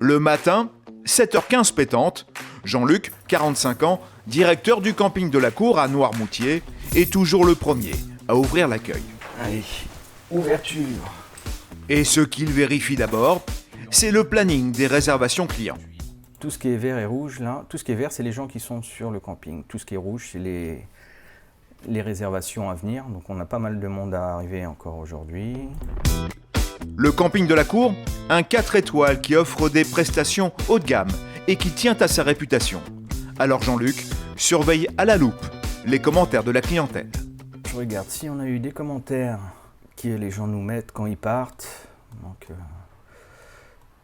Le matin, 7h15 pétante, Jean-Luc, 45 ans, directeur du camping de la Cour à Noirmoutier, est toujours le premier à ouvrir l'accueil. Allez, ouverture. Et ce qu'il vérifie d'abord, c'est le planning des réservations clients. Tout ce qui est vert et rouge, là, tout ce qui est vert, c'est les gens qui sont sur le camping. Tout ce qui est rouge, c'est les réservations à venir. Donc on a pas mal de monde à arriver encore aujourd'hui. Le camping de la Cour, un 4 étoiles qui offre des prestations haut de gamme et qui tient à sa réputation. Alors Jean-Luc surveille à la loupe les commentaires de la clientèle. Je regarde si on a eu des commentaires que les gens nous mettent quand ils partent. Donc,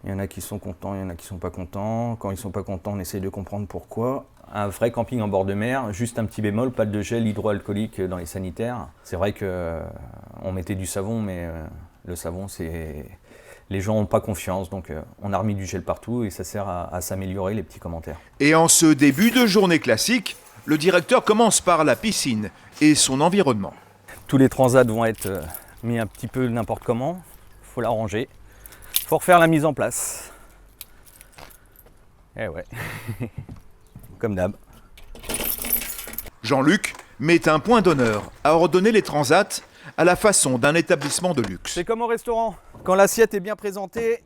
il y en a qui sont contents, il y en a qui sont pas contents. Quand ils sont pas contents, on essaie de comprendre pourquoi. Un vrai camping en bord de mer, juste un petit bémol, pas de gel hydroalcoolique dans les sanitaires. C'est vrai qu'on mettait du savon, mais le savon, les gens n'ont pas confiance. Donc on a remis du gel partout et ça sert à s'améliorer, les petits commentaires. Et en ce début de journée classique, le directeur commence par la piscine et son environnement. Tous les transats vont être mis un petit peu n'importe comment. Il faut l'arranger. Il faut refaire la mise en place. Eh ouais, comme d'hab. Jean-Luc met un point d'honneur à ordonner les transats à la façon d'un établissement de luxe. C'est comme au restaurant. Quand l'assiette est bien présentée,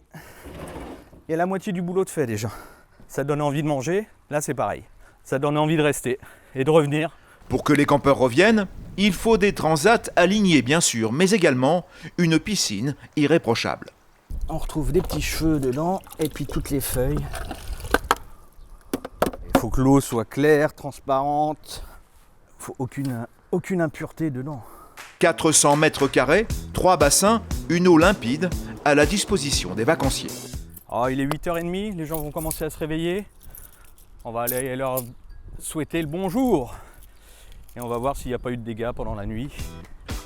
il y a la moitié du boulot de fait déjà. Ça donne envie de manger. Là, c'est pareil. Ça donne envie de rester et de revenir. Pour que les campeurs reviennent, il faut des transats alignés bien sûr, mais également une piscine irréprochable. On retrouve des petits cheveux dedans et puis toutes les feuilles. Il faut que l'eau soit claire, transparente. Il faut aucune impureté dedans. 400 mètres carrés, 3 bassins, une eau limpide à la disposition des vacanciers. Oh, il est 8h30, les gens vont commencer à se réveiller. On va aller leur souhaiter le bonjour. Et on va voir s'il n'y a pas eu de dégâts pendant la nuit.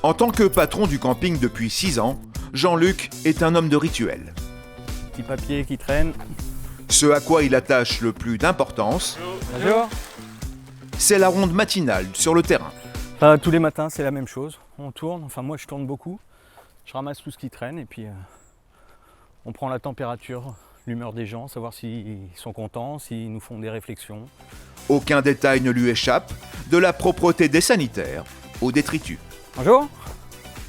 En tant que patron du camping depuis 6 ans, Jean-Luc est un homme de rituel. Petit papier qui traîne. Ce à quoi il attache le plus d'importance, Bonjour. c'est la ronde matinale sur le terrain. Tous les matins, c'est la même chose. On tourne, enfin moi je tourne beaucoup. Je ramasse tout ce qui traîne et puis on prend la température, l'humeur des gens, savoir s'ils sont contents, s'ils nous font des réflexions. Aucun détail ne lui échappe, de la propreté des sanitaires au détritus. Bonjour.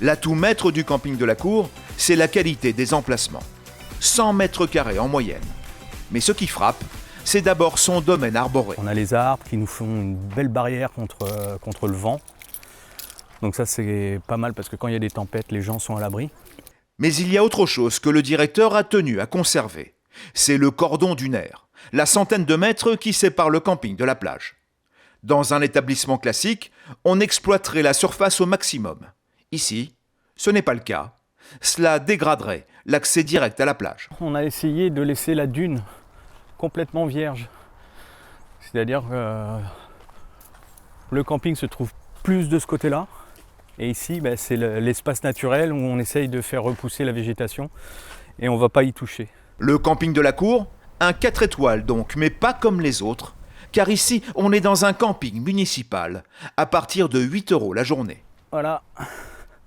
L'atout maître du camping de la Cour, c'est la qualité des emplacements. 100 mètres carrés en moyenne. Mais ce qui frappe, c'est d'abord son domaine arboré. On a les arbres qui nous font une belle barrière contre le vent. Donc ça c'est pas mal parce que quand il y a des tempêtes, les gens sont à l'abri. Mais il y a autre chose que le directeur a tenu à conserver. C'est le cordon dunaire, la centaine de mètres qui sépare le camping de la plage. Dans un établissement classique, on exploiterait la surface au maximum. Ici, ce n'est pas le cas. Cela dégraderait l'accès direct à la plage. On a essayé de laisser la dune complètement vierge. C'est-à-dire que le camping se trouve plus de ce côté-là. Et ici, c'est l'espace naturel où on essaye de faire repousser la végétation et on ne va pas y toucher. Le camping de la Cour, un 4 étoiles donc, mais pas comme les autres. Car ici, on est dans un camping municipal, à partir de 8 € la journée. Voilà,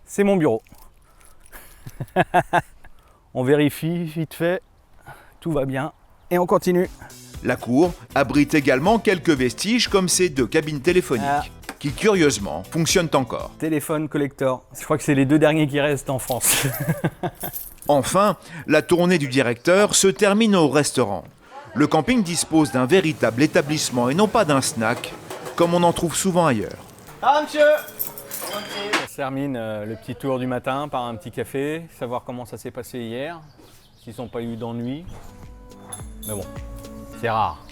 c'est mon bureau. On vérifie vite fait, tout va bien, et on continue. La Cour abrite également quelques vestiges comme ces 2 cabines téléphoniques, qui curieusement fonctionnent encore. Téléphone collector, je crois que c'est les 2 derniers qui restent en France. Enfin, la tournée du directeur se termine au restaurant. Le camping dispose d'un véritable établissement et non pas d'un snack, comme on en trouve souvent ailleurs. Ah monsieur! On termine le petit tour du matin par un petit café, savoir comment ça s'est passé hier, s'ils n'ont pas eu d'ennui. Mais bon, c'est rare.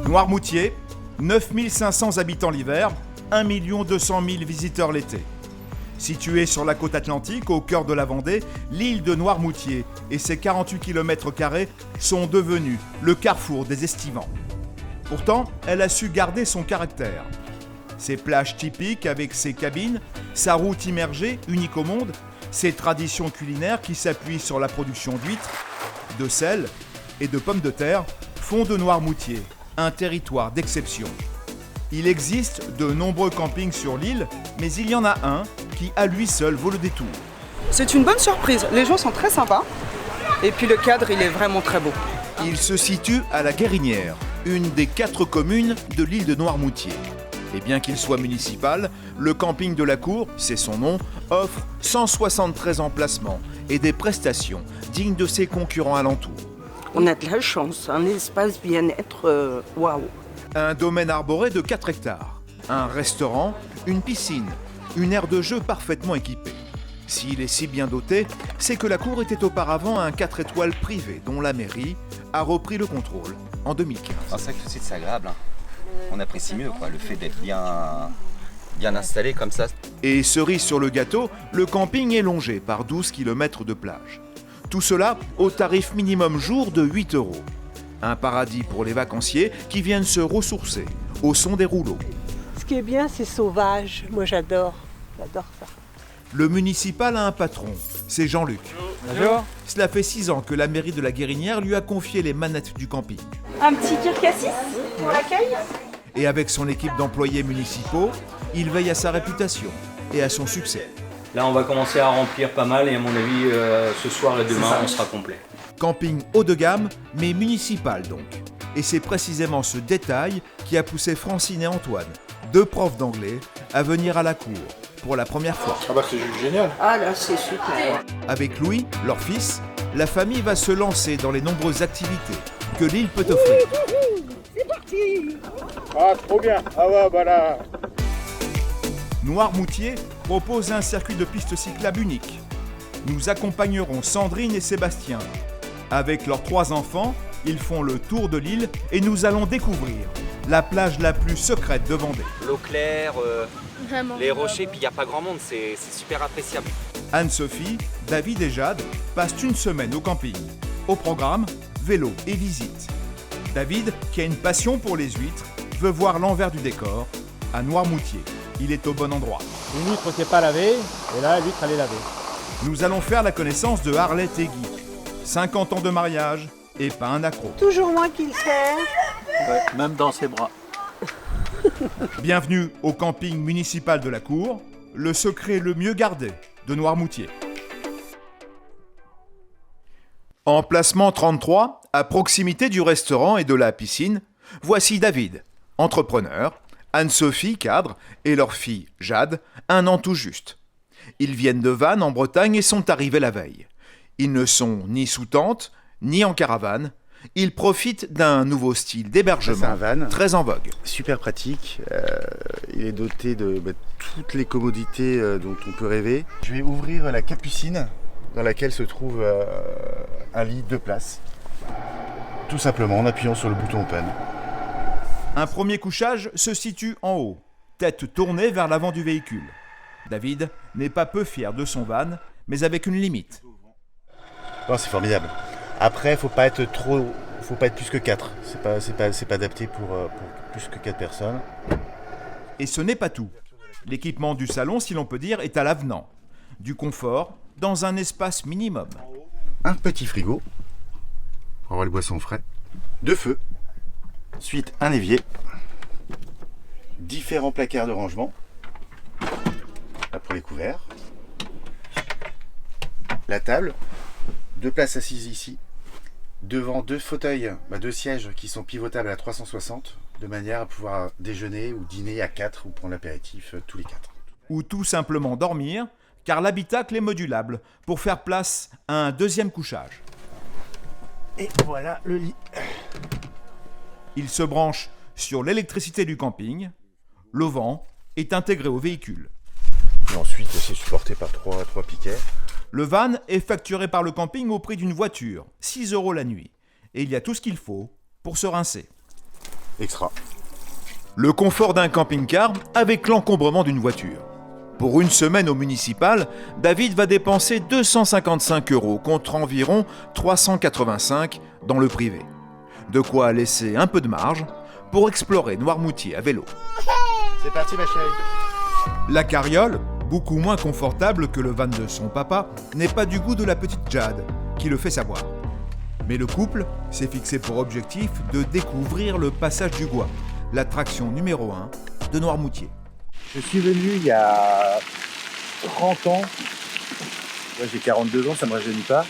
Noirmoutier, 9500 habitants l'hiver, 1 200 000 visiteurs l'été. Située sur la côte atlantique, au cœur de la Vendée, l'île de Noirmoutier et ses 48 km² sont devenus le carrefour des estivants. Pourtant, elle a su garder son caractère. Ses plages typiques avec ses cabines, sa route immergée, unique au monde, ses traditions culinaires qui s'appuient sur la production d'huîtres, de sel et de pommes de terre font de Noirmoutier un territoire d'exception. Il existe de nombreux campings sur l'île, mais il y en a un qui à lui seul vaut le détour. C'est une bonne surprise, les gens sont très sympas Et puis le cadre, il est vraiment très beau. Il se situe à la Guérinière, une des 4 communes de l'île de Noirmoutier. Et bien qu'il soit municipal, le camping de la Cour, c'est son nom, offre 173 emplacements et des prestations dignes de ses concurrents alentours. On a de la chance, un espace bien-être, waouh. Un domaine arboré de 4 hectares, un restaurant, une piscine, une aire de jeu parfaitement équipée. S'il est si bien doté, c'est que la Cour était auparavant un 4 étoiles privé dont la mairie a repris le contrôle en 2015. C'est vrai que c'est agréable, hein. On apprécie mieux le fait d'être bien installé comme ça. Et cerise sur le gâteau, le camping est longé par 12 km de plage. Tout cela au tarif minimum jour de 8 €. Un paradis pour les vacanciers qui viennent se ressourcer au son des rouleaux. Ce qui est bien, c'est sauvage. Moi, j'adore ça. Le municipal a un patron, c'est Jean-Luc. Bonjour. Cela fait 6 ans que la mairie de la Guérinière lui a confié les manettes du camping. Un petit kirkassis pour l'accueil. Et avec son équipe d'employés municipaux, il veille à sa réputation et à son succès. Là, on va commencer à remplir pas mal et à mon avis, ce soir et demain, on sera complet. Camping haut de gamme, mais municipal donc. Et c'est précisément ce détail qui a poussé Francine et Antoine, 2 profs d'anglais, à venir à la Cour pour la première fois. Ah bah c'est juste génial. Ah là, c'est super. Avec Louis, leur fils, la famille va se lancer dans les nombreuses activités que l'île peut offrir. C'est parti. Ah trop bien. Ah ouais bah là. Noirmoutier propose un circuit de pistes cyclables unique. Nous accompagnerons Sandrine et Sébastien. Avec leurs 3 enfants, ils font le tour de l'île et nous allons découvrir la plage la plus secrète de Vendée. L'eau claire, les rochers, puis il n'y a pas grand monde, c'est super appréciable. Anne-Sophie, David et Jade passent une semaine au camping. Au programme, vélo et visite. David, qui a une passion pour les huîtres, veut voir l'envers du décor à Noirmoutier. Il est au bon endroit. Une huître qui n'est pas lavée, et là l'huître elle est lavée. Nous allons faire la connaissance de Arlette et Guy. 50 ans de mariage et pas un accro. Toujours moi qui le sers. Ouais, même dans ses bras. Bienvenue au camping municipal de la Cour, le secret le mieux gardé de Noirmoutier. Emplacement 33, à proximité du restaurant et de la piscine, voici David, entrepreneur, Anne-Sophie, cadre, et leur fille, Jade, 1 an tout juste. Ils viennent de Vannes, en Bretagne, et sont arrivés la veille. Ils ne sont ni sous tente, ni en caravane. Ils profitent d'un nouveau style d'hébergement C'est un van, très en vogue. super pratique. Il est doté de toutes les commodités dont on peut rêver. Je vais ouvrir la capucine dans laquelle se trouve un lit 2 places. Tout simplement en appuyant sur le bouton Open. Un premier couchage se situe en haut, tête tournée vers l'avant du véhicule. David n'est pas peu fier de son van, mais avec une limite. Non, c'est formidable. Après, faut pas être plus que 4. C'est pas adapté pour plus que 4 personnes. Et ce n'est pas tout. L'équipement du salon, si l'on peut dire, est à l'avenant. Du confort dans un espace minimum. Un petit frigo pour avoir les boissons frais. 2 feux. Ensuite, un évier. Différents placards de rangement. Là pour les couverts. La table. 2 places assises ici. Devant 2 fauteuils, 2 sièges qui sont pivotables à 360, de manière à pouvoir déjeuner ou dîner à 4 ou prendre l'apéritif tous les 4. Ou tout simplement dormir, car l'habitacle est modulable pour faire place à un deuxième couchage. Et voilà le lit. Il se branche sur l'électricité du camping. Le vent est intégré au véhicule. Et ensuite, c'est supporté par 3 piquets. Le van est facturé par le camping au prix d'une voiture, 6 € la nuit. Et il y a tout ce qu'il faut pour se rincer. Extra. Le confort d'un camping-car avec l'encombrement d'une voiture. Pour une semaine au municipal, David va dépenser 255 € contre environ 385 dans le privé. De quoi laisser un peu de marge pour explorer Noirmoutier à vélo. C'est parti ma chérie. La carriole, beaucoup moins confortable que le van de son papa, n'est pas du goût de la petite Jade, qui le fait savoir. Mais le couple s'est fixé pour objectif de découvrir le passage du Gois, l'attraction numéro 1 de Noirmoutier. Je suis venu il y a 30 ans. Moi j'ai 42 ans, ça ne me rajeunit pas.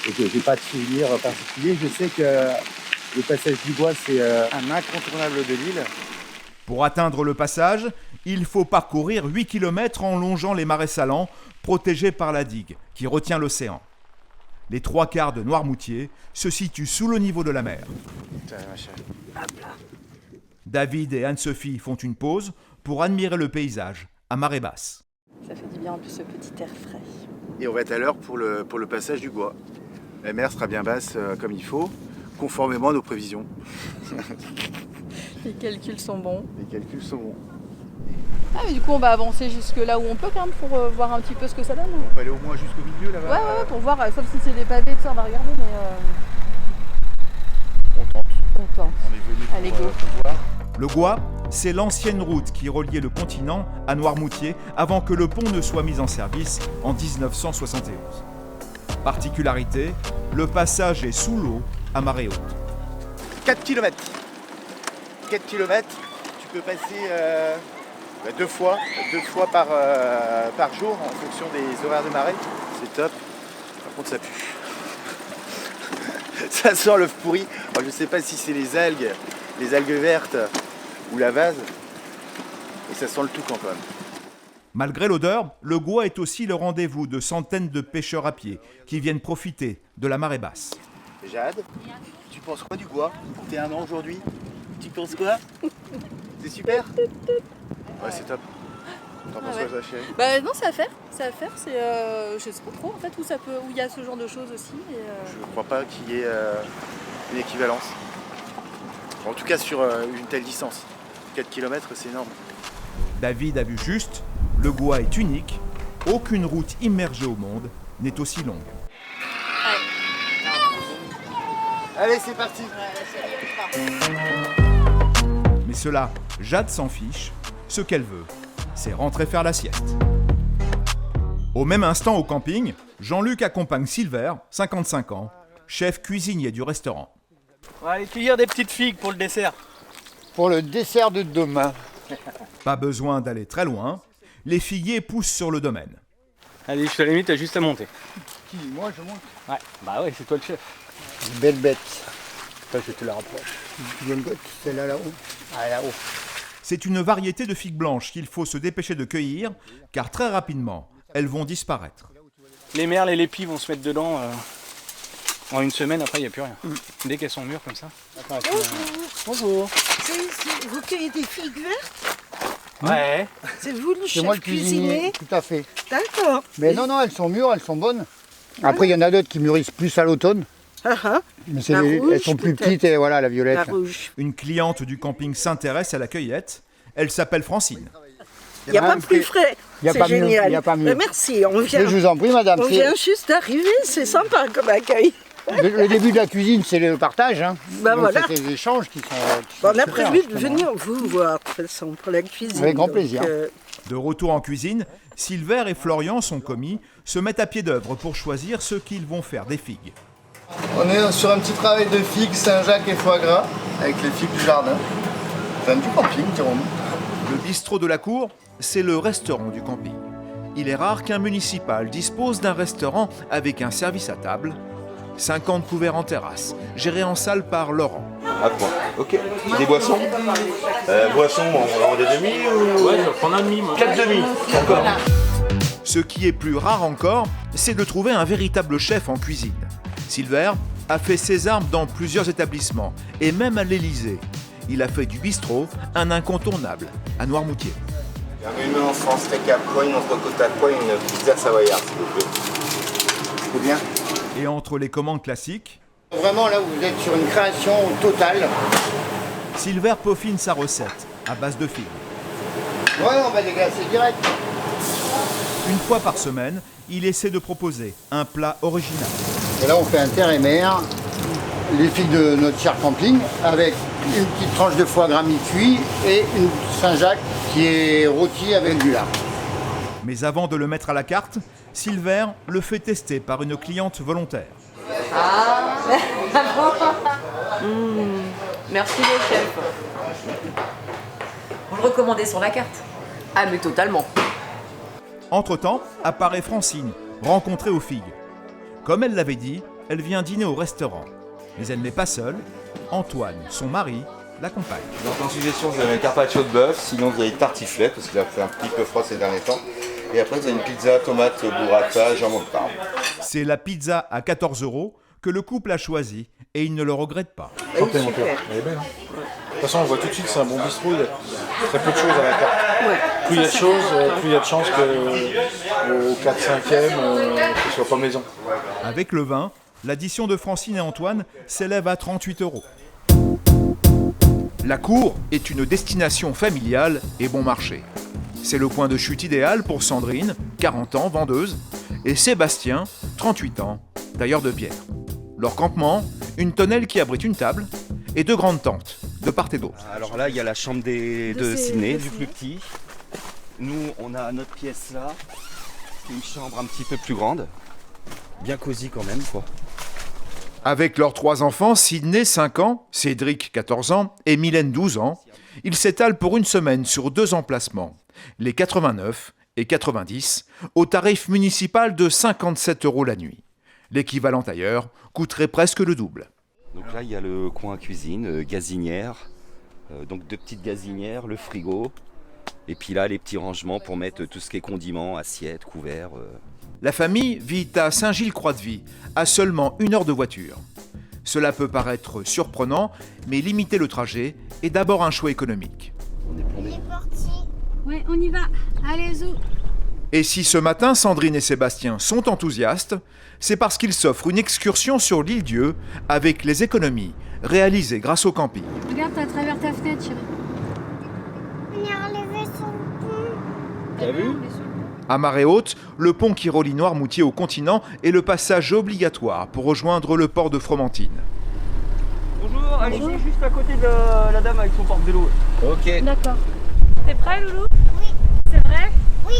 Donc je n'ai pas de souvenir particulier. Je sais que le passage du Gois, c'est un incontournable de l'île. Pour atteindre le passage, il faut parcourir 8 km en longeant les marais salants, protégés par la digue qui retient l'océan. Les 3/4 de Noirmoutier se situent sous le niveau de la mer. David et Anne-Sophie font une pause pour admirer le paysage à marée basse. Ça fait du bien en plus ce petit air frais. Et on va être à l'heure pour le passage du Gois. La mer sera bien basse comme il faut, conformément à nos prévisions. Les calculs sont bons. Les calculs sont bons. Ah mais du coup on va avancer jusque là où on peut quand même pour voir un petit peu ce que ça donne. On peut aller au moins jusqu'au milieu là-bas. Ouais, pour voir, sauf si c'est des pavés, tout ça on va regarder mais... On tente. On est venu Allez, pour go. voir. Le Gois, c'est l'ancienne route qui reliait le continent à Noirmoutier avant que le pont ne soit mis en service en 1971. Particularité, le passage est sous l'eau à marée haute. 4 km. 4 km, tu peux passer deux fois par jour en fonction des horaires de marée. C'est top. Par contre, ça pue. Ça sent l'œuf pourri. Alors, je ne sais pas si c'est les algues vertes ou la vase. Et ça sent le toucan quand même. Malgré l'odeur, le Gois est aussi le rendez-vous de centaines de pêcheurs à pied qui viennent profiter de la marée basse. Jade, tu penses quoi du Gois? T'es 1 an aujourd'hui. Tu penses quoi? C'est super? Ouais, c'est top. T'en penses quoi, chérie? Bah non, ça va faire. C'est, je sais pas trop en fait où il y a ce genre de choses aussi. Je ne crois pas qu'il y ait une équivalence. En tout cas sur une telle distance. 4 km, c'est énorme. David a vu juste, le Gois est unique, aucune route immergée au monde n'est aussi longue. Allez, c'est parti. Mais cela, Jade s'en fiche, ce qu'elle veut, c'est rentrer faire la sieste. Au même instant au camping, Jean-Luc accompagne Silver, 55 ans, chef cuisinier du restaurant. On va aller cueillir des petites figues pour le dessert. Pour le dessert de demain. Pas besoin d'aller très loin, les figuiers poussent sur le domaine. Allez, je te limite, t'as juste à monter. Qui? Moi, je monte. Ouais, bah ouais, c'est toi le chef. Une belle bête. Toi, je te la rapproche. Une bonne bête, celle-là là-haut. Ah, là-haut. C'est une variété de figues blanches qu'il faut se dépêcher de cueillir, car très rapidement, elles vont disparaître. Les merles et les pies vont se mettre dedans en une semaine, après il n'y a plus rien. Dès qu'elles sont mûres comme ça. Bonjour. Vous cueillez des figues vertes? Ouais. C'est vous le C'est chef moi le cuisinier. Tout à fait. D'accord. Mais non, elles sont mûres, elles sont bonnes. Après, il y en a d'autres qui mûrissent plus à l'automne. Mais La rouge, elles sont plus peut-être. petites et voilà, la violette. La rouge. Une cliente du camping s'intéresse à la cueillette. Elle s'appelle Francine. Il n'y a pas plus frais. Il y a C'est pas mieux, génial. il y a pas mieux. Mais merci, on Mais vient. je vous en prie, madame. On vient juste d'arriver, c'est sympa comme accueil. Le début de la cuisine, c'est le partage. Hein. Bah Donc, voilà. c'est des échanges qui sont Bon, on a super, prévu de justement. venir vous voir, de toute façon, pour la cuisine. Avec grand Donc, plaisir. De retour en cuisine, Silver et Florian, son commis, se mettent à pied d'œuvre pour choisir ce qu'ils vont faire des figues. On est sur un petit travail de figues Saint-Jacques et foie gras avec les figues du jardin. C'est un petit camping, dirons-nous. Le bistrot de la cour, c'est le restaurant du camping. Il est rare qu'un municipal dispose d'un restaurant avec un service à table. 50 couverts en terrasse, gérés en salle par Laurent. À point. Ok. Des boissons Boissons, on va en des demi ou... Ouais, je vais prendre un demi, moi. 4 demi, encore. Ce qui est plus rare encore, c'est de trouver un véritable chef en cuisine. Silver a fait ses armes dans plusieurs établissements, et même à l'Élysée. Il a fait du bistrot un incontournable à Noirmoutier. Une enfant steak à pois, une entrecôte à pois, une pizza savoyarde, s'il vous plaît. C'est bien. Et entre les commandes classiques, Vraiment, là, vous êtes sur une création totale. Silver peaufine sa recette à base de figues. Ouais, on va déglacer direct. Une fois par semaine, il essaie de proposer un plat original. Et là, on fait un terre et mer, les figues de notre cher camping, avec une petite tranche de foie gras mi-cuit et une Saint-Jacques qui est rôtie avec du lard. Mais avant de le mettre à la carte, Silver le fait tester par une cliente volontaire. Merci le chef. Vous le recommandez sur la carte? Ah mais totalement. Entre-temps, apparaît Francine, rencontrée aux figues. Comme elle l'avait dit, elle vient dîner au restaurant. Mais elle n'est pas seule. Antoine, son mari, l'accompagne. Donc en suggestion, vous avez un carpaccio de bœuf, sinon vous avez tartiflette, parce qu'il a fait un petit peu froid ces derniers temps. Et après, vous avez une pizza, tomate, burrata, jambon de Parme. C'est la pizza à 14 € que le couple a choisie et il ne le regrette pas. Elle est belle, hein. De toute façon, on voit tout de suite, c'est un bon bistrot, il y a très peu de choses à la carte. Plus il y a de choses, plus il y a de chances qu'au 4-5e, que ce soit pas maison. Avec le vin, l'addition de Francine et Antoine s'élève à 38 €. La cour est une destination familiale et bon marché. C'est le point de chute idéal pour Sandrine, 40 ans, vendeuse, et Sébastien, 38 ans, tailleur de pierre. Leur campement, une tonnelle qui abrite une table et 2 grandes tentes, de part et d'autre. Alors là, il y a la chambre de Sydney, du plus petit. Nous, on a notre pièce là, qui est une chambre un petit peu plus grande. Bien cosy quand même, quoi. Avec leurs 3 enfants, Sydney, 5 ans, Cédric, 14 ans, et Mylène, 12 ans, ils s'étalent pour une semaine sur 2 emplacements, les 89 et 90, au tarif municipal de 57 € la nuit. L'équivalent ailleurs coûterait presque le double. Donc là, il y a le coin cuisine, gazinière, donc 2 petites gazinières, le frigo, et puis là, les petits rangements pour mettre tout ce qui est condiments, assiettes, couverts. La famille vit à Saint-Gilles-Croix-de-Vie, à seulement 1 heure de voiture. Cela peut paraître surprenant, mais limiter le trajet est d'abord un choix économique. Ouais, on y va. Allez, zou. Et si ce matin Sandrine et Sébastien sont enthousiastes, c'est parce qu'ils s'offrent une excursion sur l'île Dieu avec les économies réalisées grâce au camping. Regarde à travers ta fenêtre, chérie. On est enlevé son pont. T'as vu ? À marée haute, le pont qui relie Noirmoutier au continent est le passage obligatoire pour rejoindre le port de Fromentine. Bonjour, allez-y juste à côté de la dame avec son porte-vélo. Ok. D'accord. T'es prêt, Loulou? Oui. C'est vrai? Oui.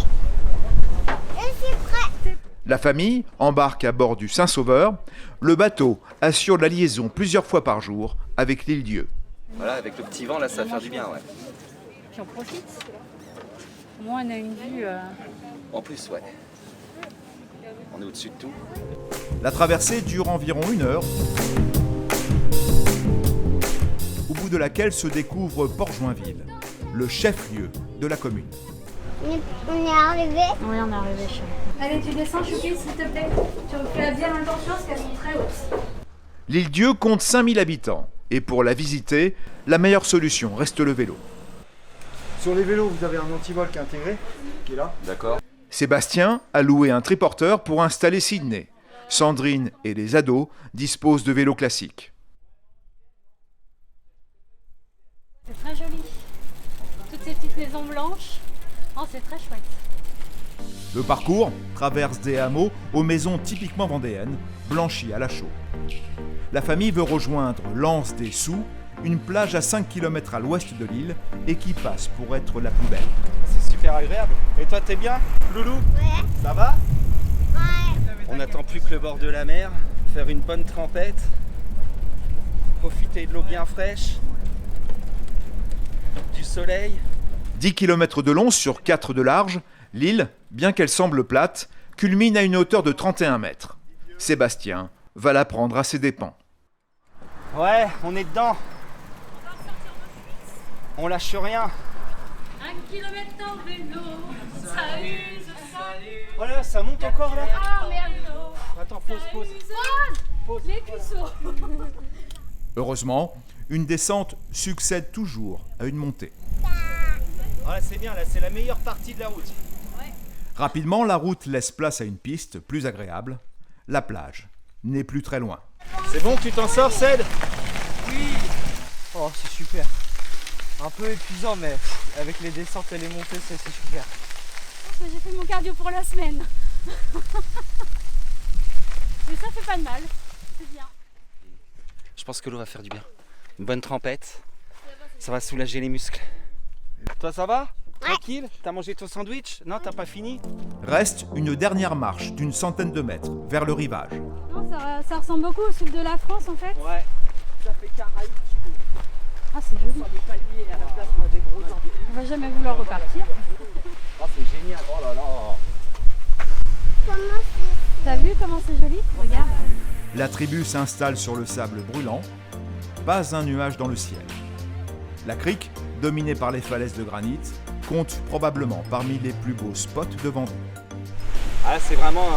Je suis prêt. La famille embarque à bord du Saint-Sauveur. Le bateau assure la liaison plusieurs fois par jour avec l'île Dieu. Voilà, avec le petit vent, là, ça va faire du bien, ouais. Puis on profite. Au moins, on a une vue. En plus, ouais. On est au-dessus de tout. La traversée dure environ 1 heure, au bout de laquelle se découvre Port-Joinville, le chef-lieu de la commune. On est arrivé. Oui, on est arrivé, chérie. Allez, tu descends, Choupi, s'il te plaît. Tu fais bien attention parce qu'elles sont très hautes. L'île Dieu compte 5000 habitants et pour la visiter, la meilleure solution reste le vélo. Sur les vélos, vous avez un antivol qui est intégré, qui est là. D'accord. Sébastien a loué un triporteur pour installer Sydney. Sandrine et les ados disposent de vélos classiques. C'est très joli. Toutes ces petites maisons blanches. Oh, c'est très chouette. Le parcours traverse des hameaux aux maisons typiquement vendéennes, blanchies à la chaux. La famille veut rejoindre l'Anse des Sous, une plage à 5 km à l'ouest de l'île et qui passe pour être la plus belle. C'est super agréable. Et toi, t'es bien, Loulou? Ouais. Ça va? Ouais. On n'attend plus que le bord de la mer, faire une bonne trempette, profiter de l'eau bien fraîche, du soleil. 10 km de long sur 4 de large, l'île, bien qu'elle semble plate, culmine à une hauteur de 31 mètres. Sébastien va la prendre à ses dépens. Ouais, on est dedans. On lâche rien. 1 km en vélo, ça use, ça. Voilà, ça monte encore là. Ah, merde. Attends, pause. Pause. Les cuisseaux. Heureusement, une descente succède toujours à une montée. Voilà, c'est bien, là, c'est la meilleure partie de la route. Rapidement, la route laisse place à une piste plus agréable. La plage n'est plus très loin. C'est bon, tu t'en sors, Ced? Oui. Oh, c'est super. Un peu épuisant, mais avec les descentes et les montées, c'est super. J'ai fait mon cardio pour la semaine. Mais ça fait pas de mal. C'est bien. Je pense que l'eau va faire du bien. Une bonne trempette, ça va soulager les muscles. Toi, ça va? Tranquille? T'as mangé ton sandwich? Non, t'as pas fini? Reste une dernière marche d'une centaine de mètres vers le rivage. Non, ça ressemble beaucoup au sud de la France en fait. Ouais, ça fait Caraïbes, je trouve. Ah, c'est joli. Sur les palmiers, à la place, on a des gros arbres. On va jamais vouloir repartir. Oh, c'est génial, oh là là. T'as vu comment c'est joli? Regarde. La tribu s'installe sur le sable brûlant. Pas un nuage dans le ciel. La crique, dominée par les falaises de granit, compte probablement parmi les plus beaux spots de Vendée. Ah, c'est vraiment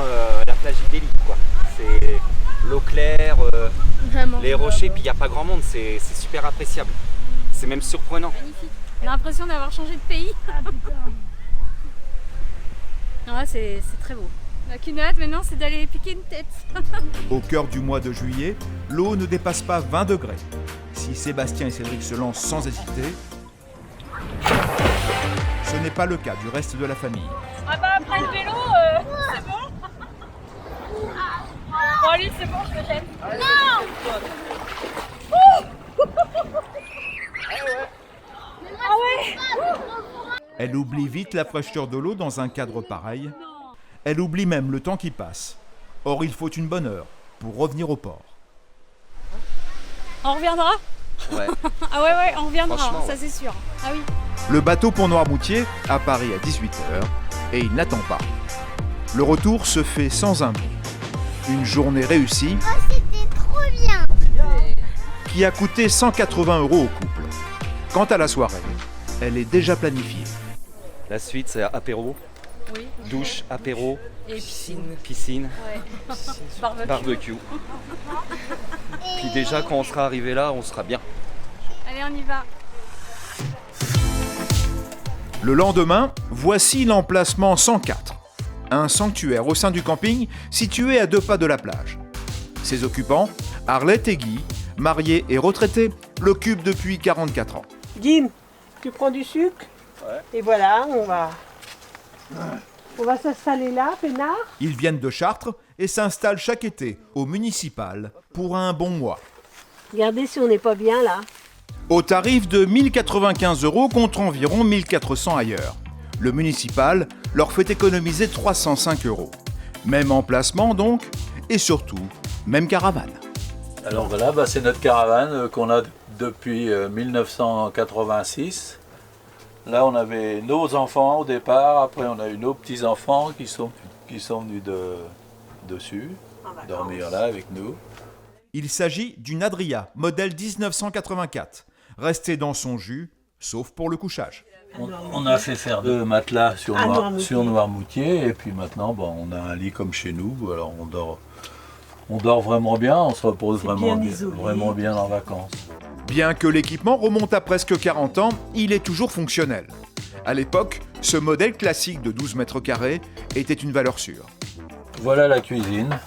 la plage idyllique, quoi. C'est l'eau claire, les rochers, puis il n'y a pas grand monde, c'est super appréciable. C'est même surprenant. Magnifique. On a l'impression d'avoir changé de pays. Ouais, c'est très beau. La qu'une hâte maintenant, c'est d'aller piquer une tête. Au cœur du mois de juillet, l'eau ne dépasse pas 20 degrés. Si Sébastien et Cédric se lancent sans hésiter, ce n'est pas le cas du reste de la famille. Ah bah après le vélo, c'est bon. Bon allez, c'est bon, je me jette. Non. Ah ouais. Elle oublie vite la fraîcheur de l'eau dans un cadre pareil. Elle oublie même le temps qui passe. Or, il faut une bonne heure pour revenir au port. On reviendra? Ouais. Ah ouais, on reviendra, Franchement, ça ouais. c'est sûr. Ah oui. Le bateau pour Noirmoutier apparaît à 18h et il n'attend pas. Le retour se fait sans un mot. Une journée réussie Oh, c'était trop bien! qui a coûté 180 € au couple. Quant à la soirée, elle est déjà planifiée. La suite, c'est apéro, Oui. douche, apéro, Et piscine. piscine, Ouais. Barbecue. barbecue. Puis déjà, quand on sera arrivé là, on sera bien. Allez, on y va. Le lendemain, voici l'emplacement 104. Un sanctuaire au sein du camping situé à 2 pas de la plage. Ses occupants, Arlette et Guy, mariés et retraités, l'occupent depuis 44 ans. Guim, tu prends du sucre? Ouais. Et voilà, on va s'installer là, peinard. Ils viennent de Chartres et s'installent chaque été au municipal pour un bon mois. Regardez si on n'est pas bien là. Au tarif de 1095 € contre environ 1400 ailleurs. Le municipal leur fait économiser 305 €. Même emplacement donc, et surtout, même caravane. Alors voilà, c'est notre caravane qu'on a depuis 1986. Là, on avait nos enfants au départ, après on a eu nos petits-enfants qui sont venus dessus, dormir là avec nous. Il s'agit d'une Adria, modèle 1984, restée dans son jus, sauf pour le couchage. On a fait faire 2 matelas sur Noirmoutier, et puis maintenant on a un lit comme chez nous, alors on dort vraiment bien, on se repose vraiment bien en vacances. Bien que l'équipement remonte à presque 40 ans, il est toujours fonctionnel. À l'époque, ce modèle classique de 12 mètres carrés était une valeur sûre. Voilà la cuisine.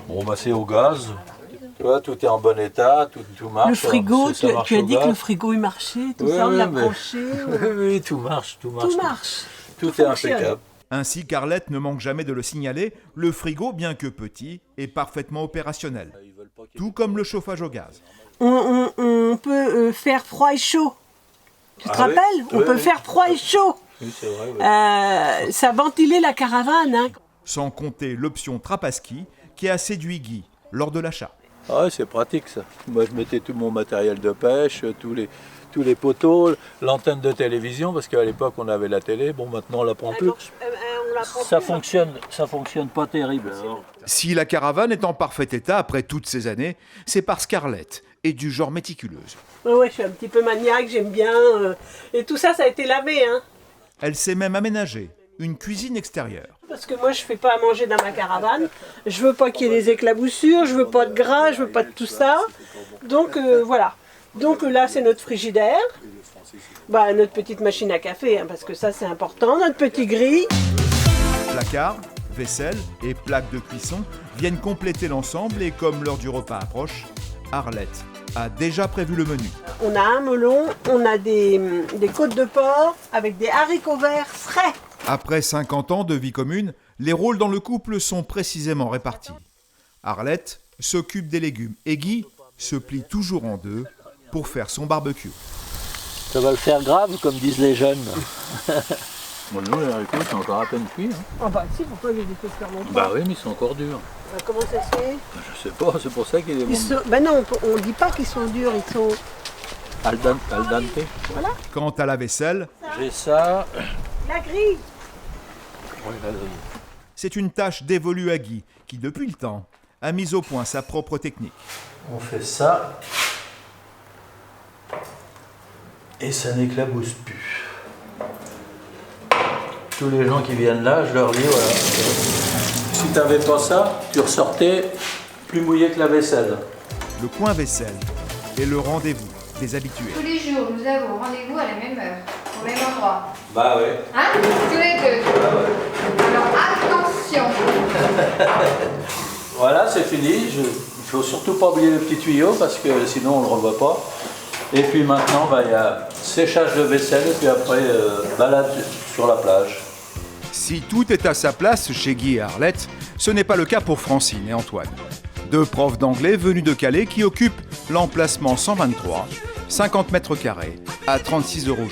Bon, c'est au gaz. Tu vois, tout est en bon état, tout marche. Le frigo, tu as dit que le frigo il marchait, tout ça, on l'a branché. Oui, tout marche. Tout marche. Tout est impeccable. Ainsi qu'Arlette ne manque jamais de le signaler, le frigo, bien que petit, est parfaitement opérationnel. Tout comme le chauffage au gaz. On peut faire froid et chaud. Tu te rappelles? On peut faire froid et chaud. Oui, c'est vrai. Ça ventilait la caravane. Hein. Sans compter l'option Trapaski qui a séduit Guy lors de l'achat. Ah, c'est pratique ça. Moi je mettais tout mon matériel de pêche, tous les poteaux, l'antenne de télévision, parce qu'à l'époque on avait la télé, bon maintenant on la prend plus. Ça fonctionne pas terrible. Alors. Si la caravane est en parfait état après toutes ces années, c'est parce qu'Arlette est du genre méticuleuse. Ouais, je suis un petit peu maniaque, j'aime bien. Et tout ça, ça a été lavé. Hein. Elle s'est même aménagée une cuisine extérieure. Parce que moi, je fais pas à manger dans ma caravane. Je veux pas qu'il y ait des éclaboussures, je veux pas de gras, je veux pas de tout ça. Donc voilà. Donc là, c'est notre frigidaire. Notre petite machine à café, hein, parce que ça, c'est important. Notre petit grill. Placard, vaisselle et plaques de cuisson viennent compléter l'ensemble et comme l'heure du repas approche, Arlette a déjà prévu le menu. On a un melon, on a des côtes de porc avec des haricots verts frais. Après 50 ans de vie commune, les rôles dans le couple sont précisément répartis. Arlette s'occupe des légumes et Guy se plie toujours en deux pour faire son barbecue. Ça va le faire grave, comme disent les jeunes. Bon, nous, les haricots, c'est encore à peine cuit. Hein. Ah bah si, pourquoi les fait faire longtemps? Bah oui, mais ils sont encore durs. Comment ça se fait? Je sais pas, c'est pour ça qu'ils non, on dit pas qu'ils sont durs, ils sont... Al dente. Voilà. Quant à la vaisselle, j'ai ça. La grille. C'est une tâche dévolue à Guy, qui depuis le temps a mis au point sa propre technique. On fait ça. Et ça n'éclabousse plus. Tous les gens qui viennent là, je leur dis, voilà. Si tu n'avais pas ça, tu ressortais plus mouillé que la vaisselle. Le coin vaisselle est le rendez-vous des habitués. Tous les jours, nous avons rendez-vous à la même heure, au même endroit. Bah ouais. Hein? Tous les deux. Bah ouais. Alors attention. Voilà, c'est fini. Il faut surtout pas oublier le petit tuyau parce que sinon on le revoit pas. Et puis maintenant, bah, y a séchage de vaisselle et puis après balade sur la plage. Si tout est à sa place chez Guy et Arlette, ce n'est pas le cas pour Francine et Antoine. Deux profs d'anglais venus de Calais qui occupent l'emplacement 123, 50 mètres carrés, à 36 € jour.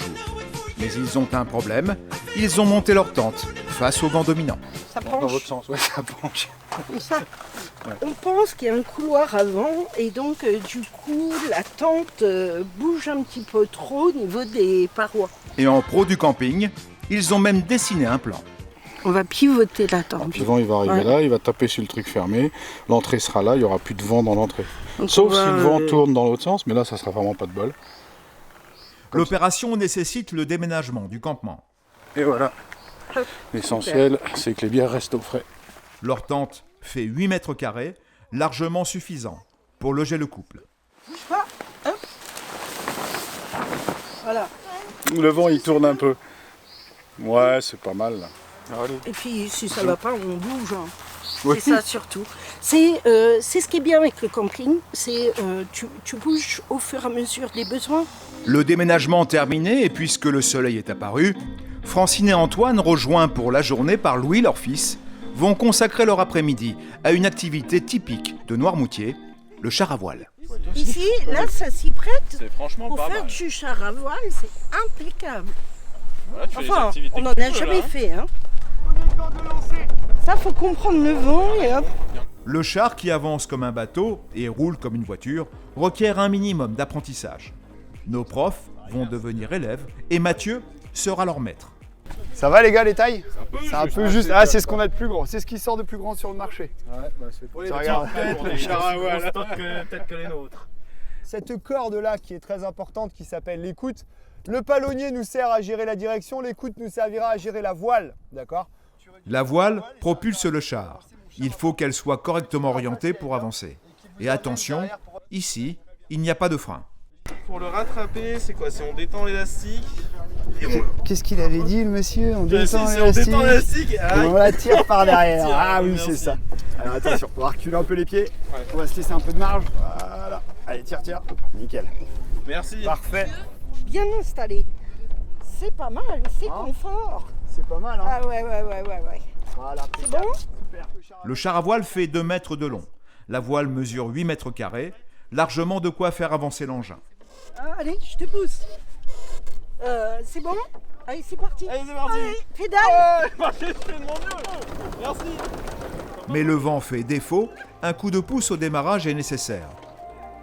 Mais ils ont un problème, ils ont monté leur tente face au vent dominant. Ça penche. Dans votre sens, ouais, ça penche. Comme ça. Ouais. On pense qu'il y a un couloir avant et donc du coup la tente bouge un petit peu trop au niveau des parois. Et en pro du camping, ils ont même dessiné un plan. On va pivoter la tente. Le vent il va arriver là, il va taper sur le truc fermé, l'entrée sera là, il n'y aura plus de vent dans l'entrée. Sauf si le vent tourne dans l'autre sens, mais là ça sera vraiment pas de bol. L'opération nécessite le déménagement du campement. Et voilà. L'essentiel, c'est que les bières restent au frais. Leur tente fait 8 mètres carrés, largement suffisant pour loger le couple. Bouge pas, hein. Voilà. Le vent il tourne un peu. Ouais, c'est pas mal là. Allez. Et puis si ça va pas, on bouge. Hein. Oui. C'est ça surtout. C'est ce qui est bien avec le camping, c'est tu bouges au fur et à mesure des besoins. Le déménagement terminé et puisque le soleil est apparu, Francine et Antoine, rejoints pour la journée par Louis, leur fils, vont consacrer leur après-midi à une activité typique de Noirmoutier, le char à voile. Ici, là, ça s'y prête. C'est franchement pour pas faire mal. du char à voile, c'est impeccable. Voilà, tu fais des Enfin, activités on n'en que a tu veux, jamais là. fait. Hein. Ça, faut comprendre le vent et hop. Le char qui avance comme un bateau et roule comme une voiture requiert un minimum d'apprentissage. Nos profs vont devenir élèves et Mathieu sera leur maître. Ça va les gars les tailles? C'est un peu juste. Ah, c'est ce qu'on a de plus grand. C'est ce qui sort de plus grand sur le marché. Ouais, bah c'est pour les chars à voile. Peut-être que les nôtres. Cette corde là qui est très importante qui s'appelle l'écoute. Le palonnier nous sert à gérer la direction, l'écoute nous servira à gérer la voile, d'accord? La voile propulse le char. Il faut qu'elle soit correctement orientée pour avancer. Et attention, ici, il n'y a pas de frein. Pour le rattraper, c'est quoi? C'est on détend l'élastique. Qu'est-ce qu'il avait dit le monsieur? On Bah, descend si, on détend l'élastique. et on la tire par derrière. Tire, Ah oui, merci. c'est ça. Alors attention, on va reculer un peu les pieds. Ouais. On va se laisser un peu de marge. Voilà. Allez, tire. Nickel. Merci. Parfait. Bien installé. C'est pas mal, c'est confort. C'est pas mal, hein? Ah ouais. Voilà, C'est bon? super. Le char à voile fait 2 mètres de long. La voile mesure 8 mètres carrés, largement de quoi faire avancer l'engin. Ah, allez, je te pousse. C'est bon? Allez, c'est parti. Allez, c'est parti. Allez, pédale. Je fais de mon mieux. Merci. Mais le vent fait défaut, un coup de pouce au démarrage est nécessaire.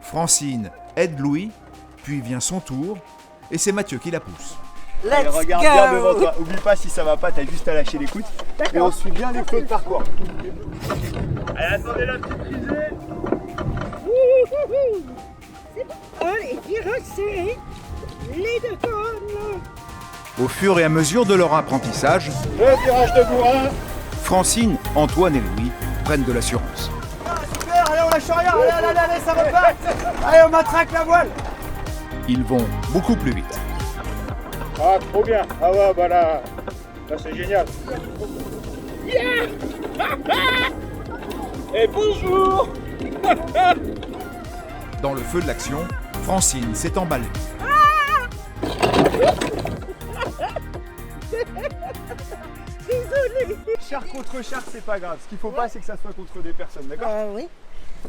Francine aide Louis, puis vient son tour, et c'est Mathieu qui la pousse. Allez, regarde bien devant toi. Oublie pas, si ça va pas, t'as juste à lâcher l'écoute. Et on suit bien les flots de parcours. Allez, attendez la petite fusée. C'est bon. Allez, puis resserrez les deux cornes. Au fur et à mesure de leur apprentissage, Le virage de bourrin. Francine, Antoine et Louis prennent de l'assurance. Super, allez, on lâche rien. Allez, ça repart. Allez, on matraque la voile. Ils vont beaucoup plus vite. Ah, trop bien. Ah ouais, bah là c'est génial. Et bonjour. Dans le feu de l'action, Francine s'est emballée. Désolée. Char contre char, c'est pas grave. Ce qu'il faut pas, c'est que ça soit contre des personnes, d'accord? Oui.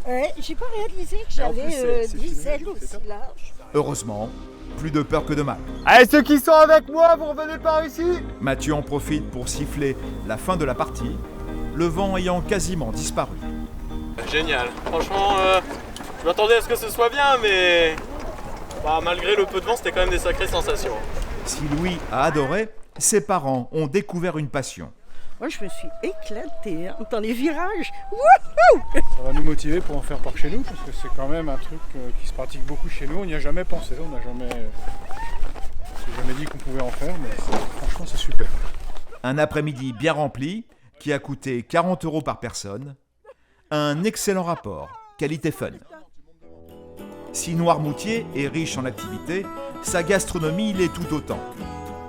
Ouais, j'ai pas réalisé que Et en plus, j'avais c'est 10 filmé, ailes aussi larges. Heureusement, plus de peur que de mal. Allez, ceux qui sont avec moi, vous revenez par ici. Mathieu en profite pour siffler la fin de la partie, le vent ayant quasiment disparu. Génial. Franchement, je m'attendais à ce que ce soit bien, mais bah, malgré le peu de vent, c'était quand même des sacrées sensations. Si Louis a adoré, ses parents ont découvert une passion. Moi, je me suis éclatée hein, dans les virages. Wouhou! Ça va nous motiver pour en faire par chez nous, parce que c'est quand même un truc qui se pratique beaucoup chez nous. On n'y a jamais pensé, on s'est jamais dit qu'on pouvait en faire, mais franchement, c'est super. Un après-midi bien rempli qui a coûté 40 € par personne. Un excellent rapport qualité-fun. Si Noirmoutier est riche en activités, sa gastronomie l'est tout autant.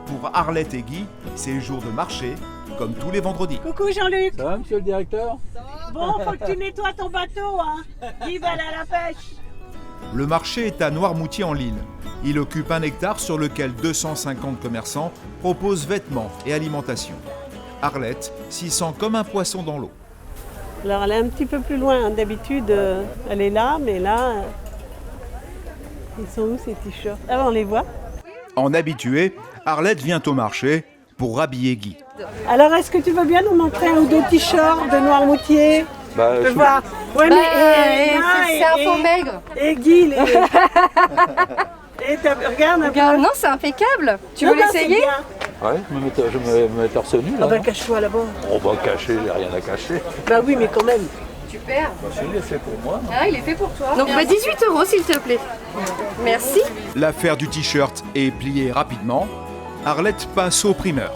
Pour Arlette et Guy, c'est jour de marché, comme tous les vendredis. Coucou Jean-Luc. Ça va, monsieur le directeur? Bon, faut que tu nettoies ton bateau, hein. Guy va aller à la pêche. Le marché est à Noirmoutier en Lille. Il occupe 1 hectare sur lequel 250 commerçants proposent vêtements et alimentation. Arlette s'y sent comme un poisson dans l'eau. Alors elle est un petit peu plus loin, d'habitude elle est là, mais là, ils sont où ces t-shirts? Ah on les voit. En habituée, Arlette vient au marché pour habiller Guy. Alors est-ce que tu veux bien nous montrer un ou deux t-shirts de Noirmoutier? Bah, je vois. Ouais, mais c'est un faux maigre. Et Guy, les... regarde un peu. Non, c'est impeccable. Tu veux l'essayer? Ouais, je me mets torse nu là. Ah bah cache-toi là-bas. Oh bah caché, j'ai rien à cacher. Bah oui, mais quand même. Super. Bah il est fait pour moi. Ah, il est fait pour toi. Donc bah 18 € s'il te plaît. Merci. L'affaire du t-shirt est pliée rapidement. Arlette passe au primeur.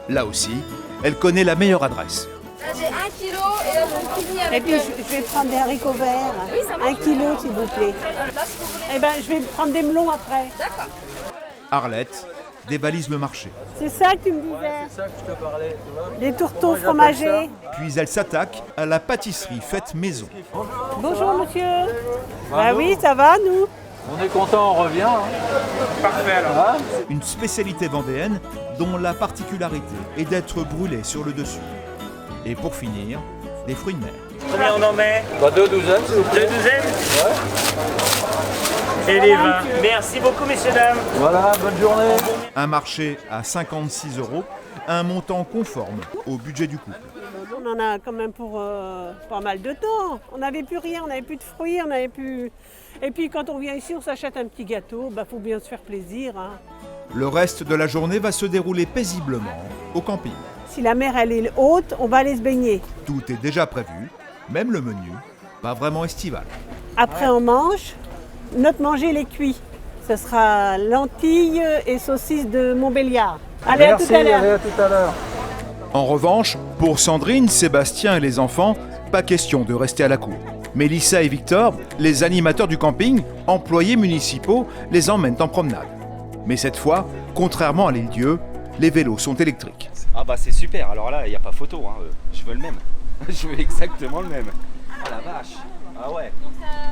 Là aussi, elle connaît la meilleure adresse. Là j'ai 1 kg et là j'ai un petit avec. Et puis je vais prendre des haricots verts. Oui, ça marche. 1 kilo s'il vous plaît. Eh ben je vais prendre des melons après. D'accord. Arlette dévalise le marché. C'est ça que tu me disais? C'est ça que je te parlais, tu vois. Les tourteaux fromagés. Puis elle s'attaque à la pâtisserie faite maison. Bonjour monsieur. Bah oui, ça va nous? On est content, on revient. Hein. Parfait alors. Une spécialité vendéenne dont la particularité est d'être brûlée sur le dessus. Et pour finir, des fruits de mer. Combien on en met? Bah 2 douzaines, s'il vous plaît. 2 douzaines? Ouais. Et les vins. Merci beaucoup messieurs dames. Voilà, bonne journée. Un marché à 56 €, un montant conforme au budget du couple. On en a quand même pour pas mal de temps. On n'avait plus rien, on n'avait plus de fruits, on n'avait plus... Et puis quand on vient ici, on s'achète un petit gâteau, bah faut bien se faire plaisir. Hein. Le reste de la journée va se dérouler paisiblement au camping. Si la mer elle est haute, on va aller se baigner. Tout est déjà prévu, même le menu, pas vraiment estival. Après on mange, notre manger il est cuit. Ce sera lentilles et saucisses de Montbéliard. Allez, merci, à tout à l'heure. allez, à tout à l'heure. En revanche, pour Sandrine, Sébastien et les enfants, pas question de rester à la cour. Mélissa et Victor, les animateurs du camping, employés municipaux, les emmènent en promenade. Mais cette fois, contrairement à l'île-dieu, les vélos sont électriques. Ah bah c'est super, alors là il n'y a pas photo, hein. Je veux le même. Je veux exactement le même. Oh la vache. Ah ouais.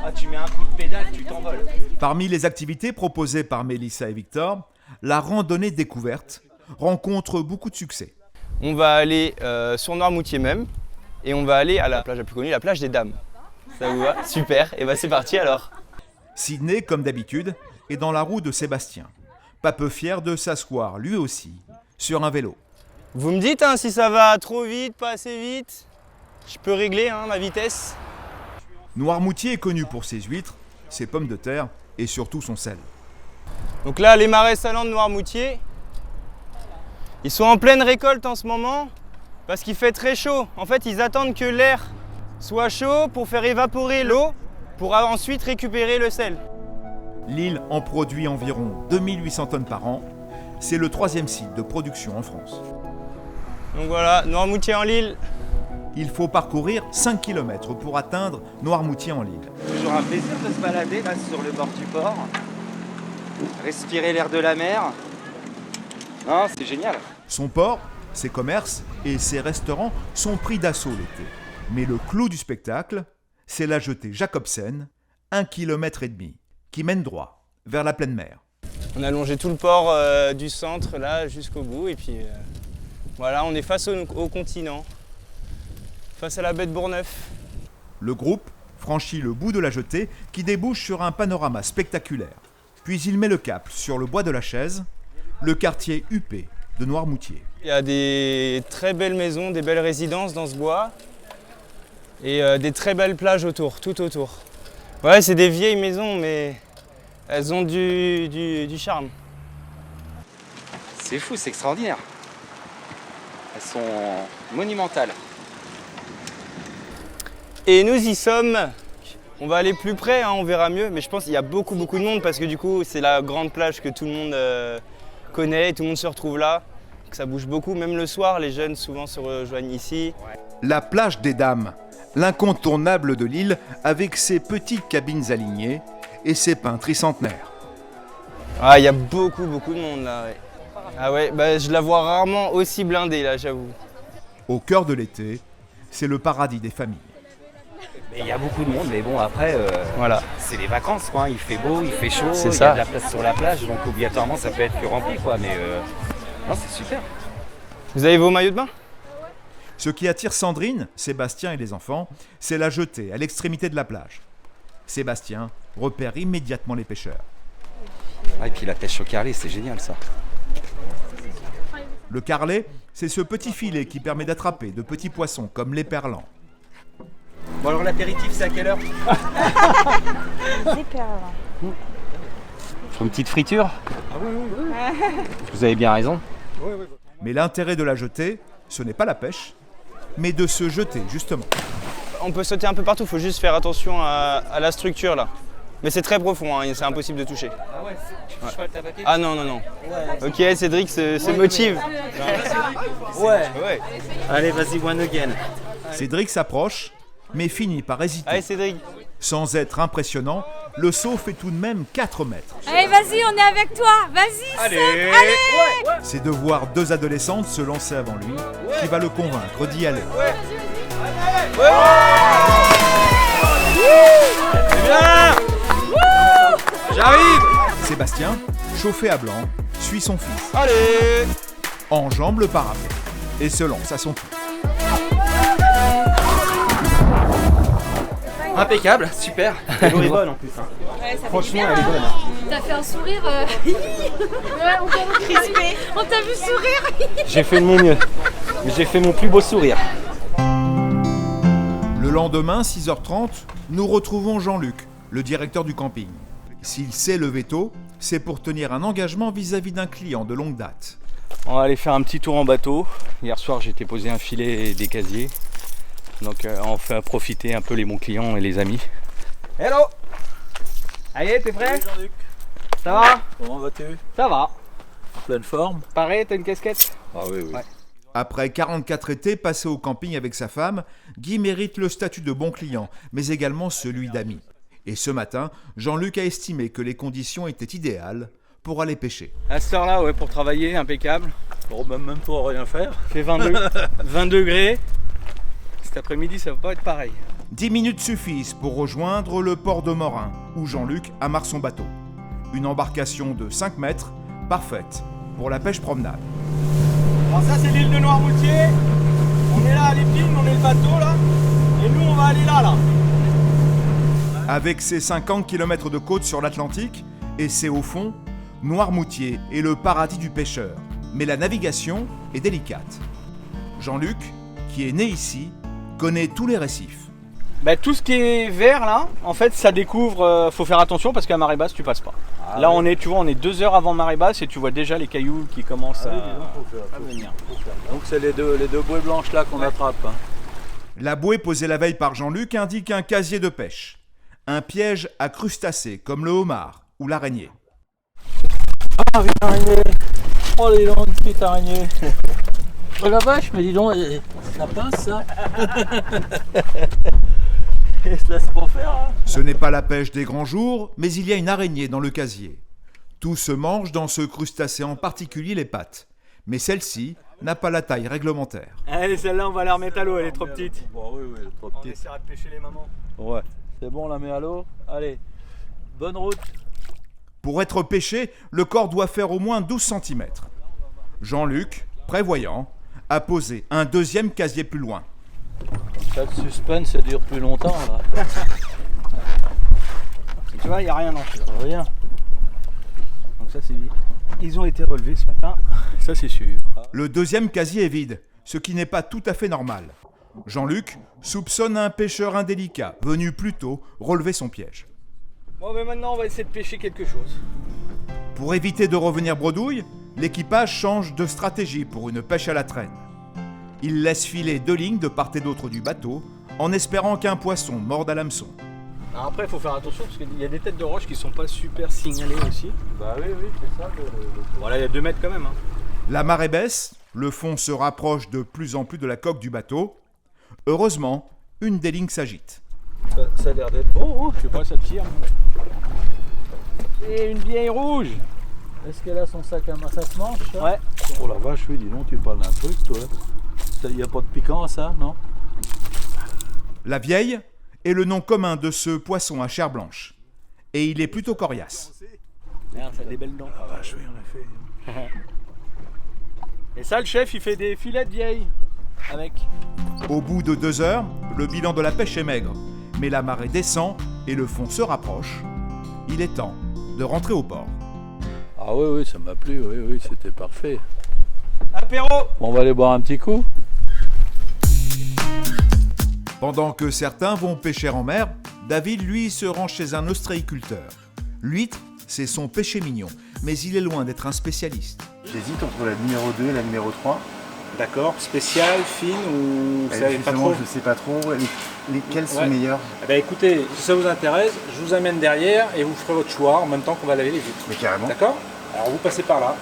Ah tu mets un coup de pédale, tu t'envoles. Parmi les activités proposées par Mélissa et Victor, la randonnée découverte rencontre beaucoup de succès. On va aller sur Noirmoutier même, et on va aller à la plage la plus connue, la plage des Dames. Ça vous va? Super, et bah c'est parti alors. Sydney, comme d'habitude, est dans la roue de Sébastien. Pas peu fier de s'asseoir, lui aussi, sur un vélo. Vous me dites hein, si ça va trop vite, pas assez vite. Je peux régler hein, ma vitesse. Noirmoutier est connu pour ses huîtres, ses pommes de terre et surtout son sel. Donc là, les marais salants de Noirmoutier, ils sont en pleine récolte en ce moment parce qu'il fait très chaud. En fait, ils attendent que l'air soit chaud pour faire évaporer l'eau pour ensuite récupérer le sel. L'île en produit environ 2800 tonnes par an. C'est le 3e site de production en France. Donc voilà, Noirmoutier en Lille. Il faut parcourir 5 km pour atteindre Noirmoutier en Lille. Toujours un plaisir de se balader là sur le bord du port. Respirer l'air de la mer. Non, c'est génial. Son port, ses commerces et ses restaurants sont pris d'assaut l'été. Mais le clou du spectacle, c'est la jetée Jacobsen, 1,5 km, qui mène droit vers la pleine mer. On a longé tout le port du centre là jusqu'au bout et puis voilà, on est face au continent, face à la baie de Bourgneuf. Le groupe franchit le bout de la jetée qui débouche sur un panorama spectaculaire. Puis il met le cap sur le bois de la Chaise, le quartier huppé de Noirmoutier. Il y a des très belles maisons, des belles résidences dans ce bois et des très belles plages autour, tout autour. Ouais, c'est des vieilles maisons mais elles ont du charme. C'est fou, c'est extraordinaire. monumentale. Et nous y sommes. On va aller plus près, hein, on verra mieux. Mais je pense qu'il y a beaucoup de monde parce que du coup, c'est la grande plage que tout le monde connaît. Et tout le monde se retrouve là. Donc ça bouge beaucoup. Même le soir, les jeunes souvent se rejoignent ici. La plage des Dames, l'incontournable de l'île avec ses petites cabines alignées et ses pins tricentenaires. Ah, il y a beaucoup de monde là. Ouais. Ah ouais, bah, je la vois rarement aussi blindée là, j'avoue. Au cœur de l'été, c'est le paradis des familles. Il y a beaucoup de monde, mais bon, après, voilà. C'est les vacances, quoi. Il fait beau, il fait chaud, C'est il y ça. a de la place sur la plage, donc obligatoirement, ça peut être plus rempli, quoi. Mais non, c'est super. Vous avez vos maillots de bain? Ce qui attire Sandrine, Sébastien et les enfants, c'est la jetée à l'extrémité de la plage. Sébastien repère immédiatement les pêcheurs. Ah, et puis la pêche au carlet, c'est génial, ça. Le carlet, c'est ce petit filet qui permet d'attraper de petits poissons comme l'éperlan. Bon, alors l'apéritif, c'est à quelle heure? Une petite friture? Ah oui. Vous avez bien raison. Mais l'intérêt de la jetée, ce n'est pas la pêche, mais de se jeter, justement. On peut sauter un peu partout, il faut juste faire attention à la structure là. Mais c'est très profond, hein, c'est impossible de toucher. Ah ouais, tu touches pas le tabac? Ah non. Ok, Cédric se motive. Ouais. Allez, vas-y, one again. Cédric s'approche, mais finit par hésiter. Allez, Cédric. Sans être impressionnant, le saut fait tout de même 4 mètres. Allez, vas-y, on est avec toi. Vas-y, allez, saute, allez. C'est de voir 2 adolescentes se lancer avant lui qui va le convaincre d'y aller. C'est bien. J'arrive. Sébastien, chauffé à blanc, suit son fils. Allez. Enjambe le parapet et se lance à son tour. Impeccable, super. L'eau est bonne en plus. Hein. Ouais, ça Franchement, fait elle est bonne. T'as fait un sourire. Ouais, on t'a vu crispé. On t'a vu sourire. J'ai fait de mon mieux. J'ai fait mon plus beau sourire. Le lendemain, 6h30, nous retrouvons Jean-Luc, le directeur du camping. S'il sait lever tôt, c'est pour tenir un engagement vis-à-vis d'un client de longue date. On va aller faire un petit tour en bateau. Hier soir, j'ai été poser un filet et des casiers. Donc on fait profiter un peu les bons clients et les amis. Hello. Allez, t'es prêt? Salut Jean-Luc. Ça va? Comment vas-tu? Ça va. En pleine forme? Pareil, t'as une casquette? Ah oui. Ouais. Après 44 étés passés au camping avec sa femme, Guy mérite le statut de bon client, mais également celui d'ami. Et ce matin, Jean-Luc a estimé que les conditions étaient idéales pour aller pêcher. À cette heure-là, ouais, pour travailler, impeccable. Bon, même pour rien faire. Il fait 20 degrés. Cet après-midi, ça va pas être pareil. 10 minutes suffisent pour rejoindre le port de Morin, où Jean-Luc amarre son bateau. Une embarcation de 5 mètres, parfaite pour la pêche promenade. Alors ça, c'est l'île de Noirmoutier. On est là à l'épine, on est le bateau là. Et nous, on va aller là. Avec ses 50 km de côte sur l'Atlantique et ses hauts fonds, Noirmoutier est le paradis du pêcheur. Mais la navigation est délicate. Jean-Luc, qui est né ici, connaît tous les récifs. Bah, tout ce qui est vert là, en fait, ça découvre. Faut faire attention parce qu'à marée basse, tu passes pas. Là, on est, tu vois, on est 2 heures avant marée basse et tu vois déjà les cailloux qui commencent à venir. Donc c'est les deux bouées blanches là qu'on attrape. Hein. La bouée posée la veille par Jean-Luc indique un casier de pêche. Un piège à crustacés comme le homard ou l'araignée. Ah, une araignée. Oh, les longues petites araignées. Oh la vache, mais dis donc, ça passe ça. Et se laisse pas faire. Hein. Ce n'est pas la pêche des grands jours, mais il y a une araignée dans le casier. Tout se mange dans ce crustacé, en particulier les pattes. Mais celle-ci n'a pas la taille réglementaire. Allez, celle-là, on va la remettre à l'eau, elle est trop petite. Bon, oui, elle est trop petite. On essaiera de pêcher les mamans. Ouais, c'est bon, on la met à l'eau. Allez, bonne route. Pour être pêché, le corps doit faire au moins 12 cm. Jean-Luc, prévoyant, a posé un deuxième casier plus loin. Ça, le suspense, ça dure plus longtemps là. Tu vois, il n'y a rien dans le Rien. Donc ça, c'est... Ils ont été relevés ce matin, ça c'est sûr. Le deuxième casier est vide, ce qui n'est pas tout à fait normal. Jean-Luc soupçonne un pêcheur indélicat, venu plus tôt relever son piège. Bon, mais maintenant, on va essayer de pêcher quelque chose. Pour éviter de revenir bredouille, l'équipage change de stratégie pour une pêche à la traîne. Ils laissent filer 2 lignes de part et d'autre du bateau, en espérant qu'un poisson morde à l'hameçon. Alors après, il faut faire attention parce qu'il y a des têtes de roche qui sont pas super signalées aussi. Bah oui, c'est ça. Voilà, il y a 2 mètres quand même. Hein. La marée baisse, le fond se rapproche de plus en plus de la coque du bateau. Heureusement, une des lignes s'agite. Ça a l'air d'être... Oh, je sais pas, ça tire. Et une vieille rouge. Est-ce qu'elle a son sac à main? Ça se mange, ça? Ouais. Oh la vache, oui, dis donc, tu parles d'un truc, toi. Il n'y a pas de piquant à ça, non? La vieille est le nom commun de ce poisson à chair blanche. Et il est plutôt coriace. Merde, ça a des belles dents. Ah vache, oui, en effet. Et ça, le chef, il fait des filets de vieille. Avec. Au bout de 2 heures, le bilan de la pêche est maigre. Mais la marée descend et le fond se rapproche. Il est temps de rentrer au port. Ah oui, ça m'a plu, oui, c'était parfait. Apéro! On va aller boire un petit coup. Pendant que certains vont pêcher en mer, David, lui, se rend chez un ostréiculteur. L'huître, c'est son péché mignon, mais il est loin d'être un spécialiste. J'hésite entre la numéro 2 et la numéro 3. D'accord, spéciale, fine ou vous savez pas trop? Je ne sais pas trop. Lesquelles sont meilleures? Eh ben, écoutez, si ça vous intéresse, je vous amène derrière et vous ferez votre choix en même temps qu'on va laver les huîtres. Mais carrément. D'accord? Alors vous passez par là.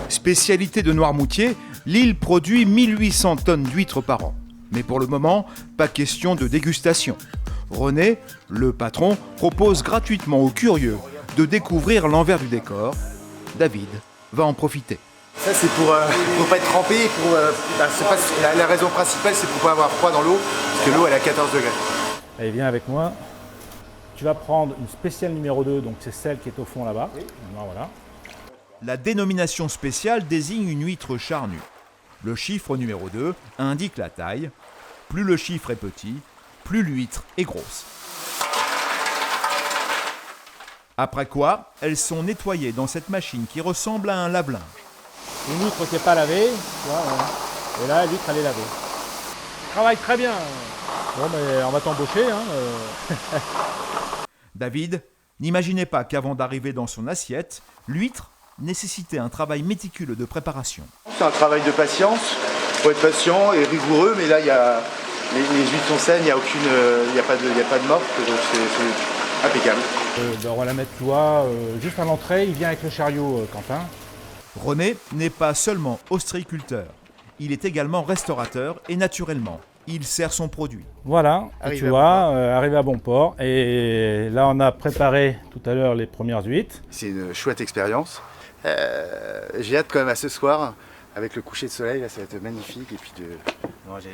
Spécialité de Noirmoutier, l'île produit 1800 tonnes d'huîtres par an. Mais pour le moment, pas question de dégustation. René, le patron, propose gratuitement aux curieux de découvrir l'envers du décor. David va en profiter. Ça c'est pour pas être trempé, c'est pas, la raison principale c'est pour pas avoir froid dans l'eau, parce que l'eau elle est à 14 degrés. Allez, viens avec moi. Tu vas prendre une spéciale numéro 2, donc c'est celle qui est au fond là-bas. Oui. Voilà. La dénomination spéciale désigne une huître charnue. Le chiffre numéro 2 indique la taille. Plus le chiffre est petit, plus l'huître est grosse. Après quoi, elles sont nettoyées dans cette machine qui ressemble à un lave-linge. Une huître qui n'est pas lavée, tu vois, et là l'huître elle est lavée. Travaille très bien. Bon, mais on va t'embaucher. Hein. David n'imaginait pas qu'avant d'arriver dans son assiette, l'huître nécessitait un travail méticuleux de préparation. C'est un travail de patience, il faut être patient et rigoureux, mais là les huîtres sont saines, il n'y a pas de morte, donc c'est impeccable. On va la mettre, tu vois, juste à l'entrée, il vient avec le chariot, Quentin. René n'est pas seulement ostréiculteur, il est également restaurateur et naturellement, il sert son produit. Voilà, tu vois, arrivé à bon port. Et là, on a préparé tout à l'heure les premières huîtres. C'est une chouette expérience. J'ai hâte quand même à ce soir, avec le coucher de soleil, là, ça va être magnifique, et puis de manger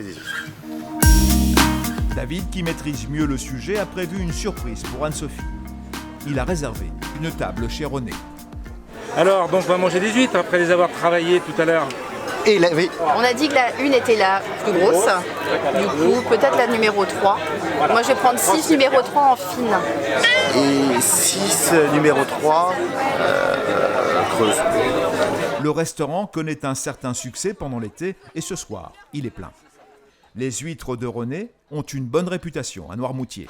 des huîtres. David, qui maîtrise mieux le sujet, a prévu une surprise pour Anne-Sophie. Il a réservé une table chez René. Alors, donc on va manger des huîtres après les avoir travaillées tout à l'heure. Et laver. On a dit que la une était la plus grosse. Du coup, peut-être la numéro 3. Moi, je vais prendre 6 numéro 3 en fine. Et 6 numéro 3 creuse. Le restaurant connaît un certain succès pendant l'été et ce soir, il est plein. Les huîtres de René ont une bonne réputation à Noirmoutier.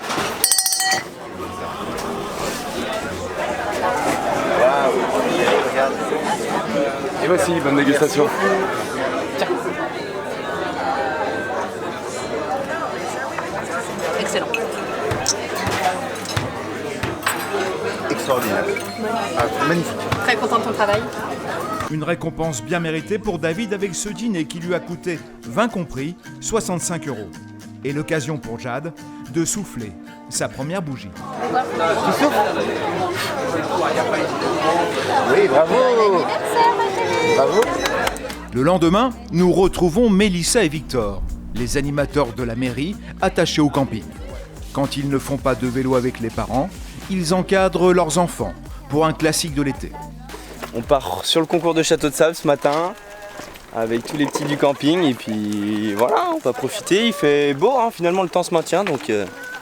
Et voici, bonne dégustation. Tiens. Excellent. Extraordinaire. Ah, magnifique. Très content de ton travail. Une récompense bien méritée pour David avec ce dîner qui lui a coûté, 20 compris, 65 €. Et l'occasion pour Jade de souffler sa première bougie. Tu souffles? Oui, bravo. Bravo. Le lendemain, nous retrouvons Mélissa et Victor, les animateurs de la mairie attachés au camping. Quand ils ne font pas de vélo avec les parents, ils encadrent leurs enfants pour un classique de l'été. On part sur le concours de château de sable ce matin avec tous les petits du camping et puis voilà, on va profiter, il fait beau hein, finalement le temps se maintient donc